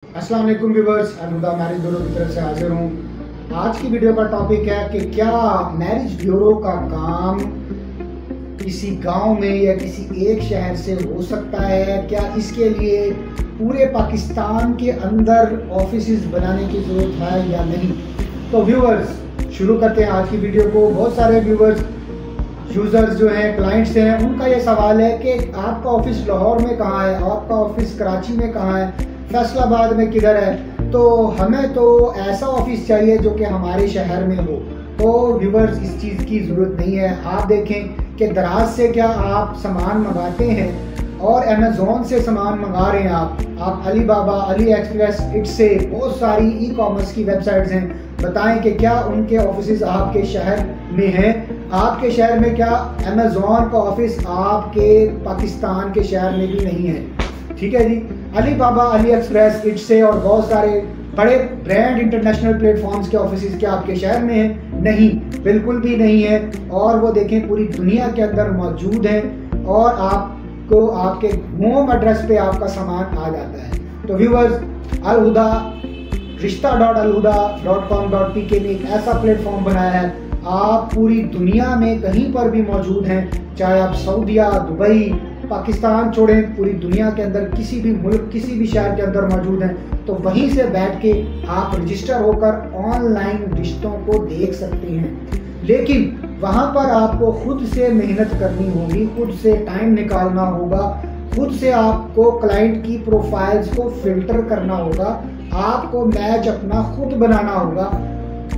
अस्सलाम वालेकुम viewers, Al Huda marriage bureau की तरफ से हाजिर हूँ। आज की वीडियो का टॉपिक है कि क्या मैरिज ब्यूरो का काम किसी गांव में या किसी एक शहर से हो सकता है, क्या इसके लिए पूरे पाकिस्तान के अंदर ऑफिसेज बनाने की ज़रूरत है या नहीं। तो व्यूअर्स शुरू करते हैं आज की वीडियो को। बहुत सारे व्यूअर्स यूज़र्स जो हैं, क्लाइंट्स हैं, उनका ये सवाल है कि आपका ऑफिस लाहौर में कहाँ है, आपका ऑफिस कराची में कहाँ है, फैसलाबाद में किधर है। तो हमें तो ऐसा ऑफिस चाहिए जो कि हमारे शहर में हो। तो व्यूअर्स इस चीज़ की ज़रूरत नहीं है। आप देखें कि दराज से क्या आप सामान मंगाते हैं और अमेज़ॉन से सामान मंगा रहे हैं आप अली बाबा, अली एक्सप्रेस, इससे बहुत सारी ई कॉमर्स की वेबसाइट्स हैं। बताएं कि क्या उनके ऑफिस आपके शहर में हैं। आपके शहर में क्या अमेज़ॉन का ऑफिस आपके पाकिस्तान के शहर में भी नहीं है। ठीक है जी। अली बाबा, अली एक्सप्रेस, इससे और बहुत सारे बड़े ब्रांड इंटरनेशनल प्लेटफॉर्म्स के ऑफिस क्या आपके शहर में हैं? नहीं, बिल्कुल भी नहीं है। और वो देखें पूरी दुनिया के अंदर मौजूद है और आपको आपके होम एड्रेस पे आपका सामान आ जाता है। तो व्यूअर्स, अलहुदा रिश्ता.अलहुदा.com.pk ने एक ऐसा प्लेटफॉर्म बनाया है, आप पूरी दुनिया में कहीं पर भी मौजूद हैं, चाहे आप सऊदीया, दुबई, पाकिस्तान छोड़ें, पूरी दुनिया के अंदर किसी भी मुल्क, किसी भी शहर के अंदर मौजूद हैं। तो वहीं से बैठ के आप रजिस्टर होकर ऑनलाइन रिश्तों को देख सकते हैं। लेकिन वहाँ पर आपको खुद से मेहनत करनी होगी, खुद से टाइम निकालना होगा, खुद से आपको क्लाइंट की प्रोफाइल्स को फिल्टर करना होगा, आपको मैच अपना खुद बनाना होगा।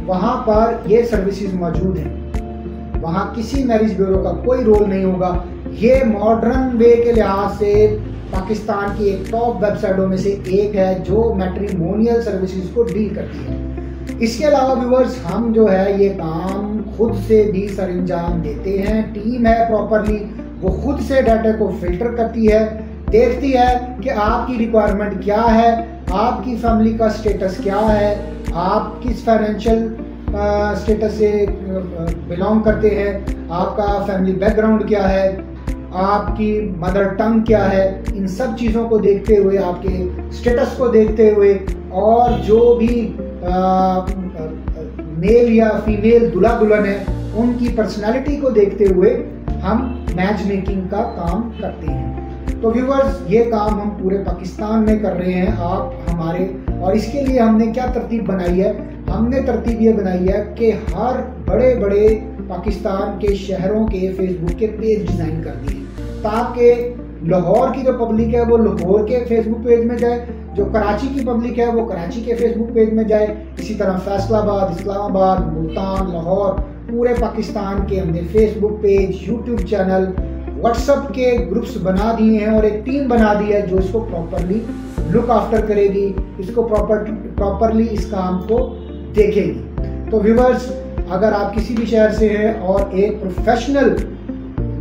वहाँ पर ये सर्विसेज मौजूद हैं। वहाँ किसी मैरिज ब्यूरो का कोई रोल नहीं होगा। ये मॉडर्न वे के लिहाज से पाकिस्तान की एक टॉप वेबसाइटों में से एक है जो मैट्रिमोनियल सर्विसेज को डील करती है। इसके अलावा व्यूअर्स, हम जो है ये काम खुद से भी सरंजाम देते हैं। टीम है प्रॉपरली, वो खुद से डाटा को फिल्टर करती है, देखती है कि आपकी रिक्वायरमेंट क्या है, आपकी फैमिली का स्टेटस क्या है, आप किस फाइनेंशियल स्टेटस से बिलोंग करते हैं, आपका फैमिली बैकग्राउंड क्या है, आपकी मदर टंग क्या है। इन सब चीज़ों को देखते हुए, आपके स्टेटस को देखते हुए और जो भी मेल या फीमेल दूल्हा दुल्हन है उनकी पर्सनालिटी को देखते हुए हम मैच मेकिंग का काम करते हैं। तो व्यूअर्स, ये काम हम पूरे पाकिस्तान में कर रहे हैं, आप हमारे। और इसके लिए हमने क्या तरतीब बनाई है? हमने तरतीब ये बनाई है कि हर बड़े बड़े पाकिस्तान के शहरों के फेसबुक के पेज डिज़ाइन कर दिए ताकि लाहौर की जो पब्लिक है वो लाहौर के फेसबुक पेज में जाए, जो कराची की पब्लिक है वो कराची के फेसबुक पेज में जाए। इसी तरह फैसलाबाद, इस्लामाबाद, मुल्तान, लाहौर, पूरे पाकिस्तान के हमने Facebook page, YouTube channel, WhatsApp के ग्रुप्स बना दिए हैं और एक टीम बना दी है जो इसको प्रॉपरली लुक आफ्टर करेगी, इसको प्रॉपरली इस काम को देखेगी। तो व्यूअर्स, अगर आप किसी भी शहर से हैं और एक प्रोफेशनल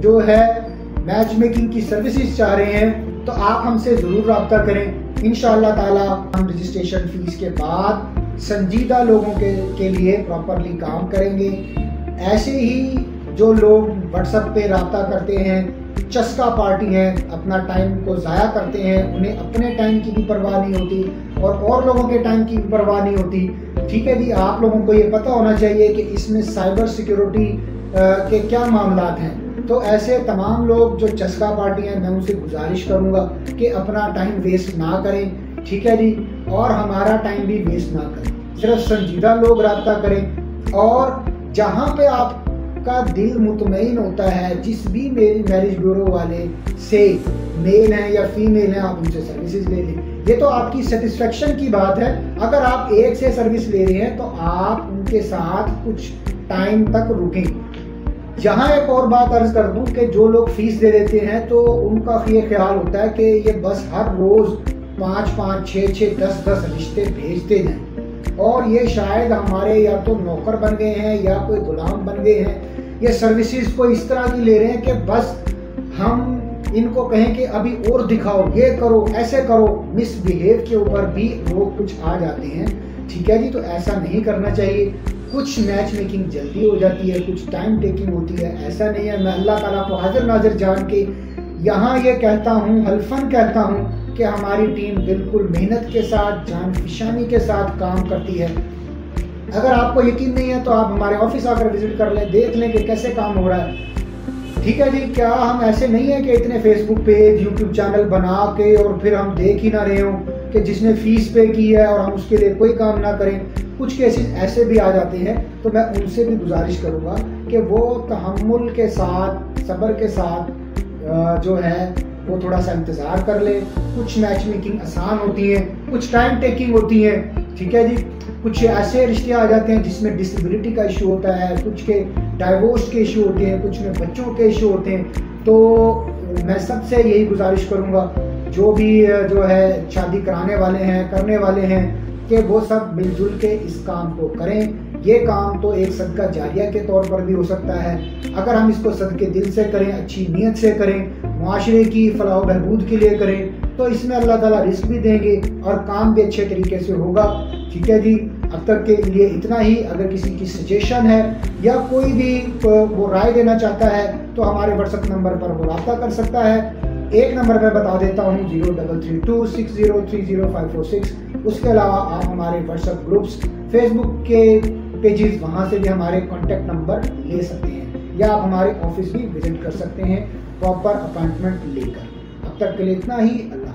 जो है मैच मेकिंग की सर्विसेज चाह रहे हैं तो आप हमसे ज़रूर रब्ता करें। इंशाअल्लाह ताला हम रजिस्ट्रेशन फीस के बाद संजीदा लोगों के लिए प्रॉपरली काम करेंगे। ऐसे ही जो लोग व्हाट्सएप पे रब्ता करते हैं, चस्का पार्टी हैं, अपना टाइम को ज़ाया करते हैं, उन्हें अपने टाइम की भी परवाह नहीं होती और लोगों के टाइम की भी परवाह नहीं होती। ठीक है जी, आप लोगों को ये पता होना चाहिए कि इसमें साइबर सिक्योरिटी के क्या मामलात हैं। तो ऐसे तमाम लोग जो चस्का पार्टी हैं, मैं उनसे गुजारिश करूंगा कि अपना टाइम वेस्ट ना करें। ठीक है जी, और हमारा टाइम भी वेस्ट ना करें, सिर्फ संजीदा लोग रब्ता करें। और जहाँ पे आपका दिल मुतमईन होता है, जिस भी मेरी मैरिज ब्यूरो वाले से मेल हैं या फीमेल हैं, आप उनसे सर्विसेज ले लें। ये तो आपकी सेटिस्फेक्शन की बात है। अगर आप एक से सर्विस ले रहे हैं तो आप उनके साथ कुछ टाइम तक रुकें। यहाँ एक और बात अर्ज कर दूं कि जो लोग फीस दे देते हैं तो उनका ये ख्याल होता है कि ये बस हर रोज 5-5, 6-6, 10-10 रिश्ते भेजते हैं और ये शायद हमारे या तो नौकर बन गए हैं या कोई गुलाम बन गए हैं। ये सर्विसेज को इस तरह की ले रहे हैं कि बस हम इनको कहें कि अभी और दिखाओ, ये करो, ऐसे करो। मिसबिहेव के ऊपर भी लोग कुछ आ जाते हैं। ठीक है जी, तो ऐसा नहीं करना चाहिए। कुछ मैच मेकिंग जल्दी हो जाती है, कुछ टाइम टेकिंग होती है, ऐसा नहीं है। मैं अल्लाह ताला को हाजिर नाजिर जान के यहाँ ये कहता हूँ, हल्फन कहता हूँ कि हमारी टीम बिल्कुल मेहनत के साथ, जान फिशानी के साथ काम करती है। अगर आपको यकीन नहीं है तो आप हमारे ऑफिस आकर विजिट कर लें, देख लें कि कैसे काम हो रहा है। ठीक है जी, क्या हम ऐसे नहीं है कि इतने फेसबुक पेज, यूट्यूब चैनल बना के और फिर हम देख ही ना रहे हों कि जिसने फीस पे की है और हम उसके लिए कोई काम ना करें। कुछ केसेस ऐसे भी आ जाते हैं, तो मैं उनसे भी गुजारिश करूंगा कि वो तहम्मुल के साथ, सब्र के साथ जो है वो थोड़ा सा इंतज़ार कर ले। कुछ मैच मेकिंग आसान होती है, कुछ टाइम टेकिंग होती है। ठीक है जी, कुछ ऐसे रिश्ते आ जाते हैं जिसमें डिसेबिलिटी का इशू होता है, कुछ के डाइवोर्स के इशू होते हैं, कुछ में बच्चों के इशू होते हैं। तो मैं सबसे यही गुजारिश करूंगा, जो भी जो है शादी कराने वाले हैं, करने वाले हैं, कि वो सब मिलजुल के इस काम को करें। ये काम तो एक सदका जारिया के तौर पर भी हो सकता है। अगर हम इसको सदके दिल से करें, अच्छी नीयत से करें, मुआशरे की फलाह व बहबूद के लिए करें, तो इसमें अल्लाह ताला रिस्क भी देंगे और काम भी अच्छे तरीके से होगा। ठीक है जी, अब तक के लिए इतना ही। अगर किसी की सजेशन है या कोई भी वो राय देना चाहता है तो हमारे व्हाट्सएप नंबर पर वो रब्ता कर सकता है। एक नंबर मैं बता देता हूँ 033260305546। उसके अलावा आप हमारे व्हाट्सएप ग्रुप्स, फेसबुक के पेजेस, वहाँ से भी हमारे कॉन्टैक्ट नंबर ले सकते हैं, या आप हमारे ऑफिस भी विजिट कर सकते हैं प्रॉपर अपॉइंटमेंट लेकर। अब तक के लिए इतना ही। अल्लाह।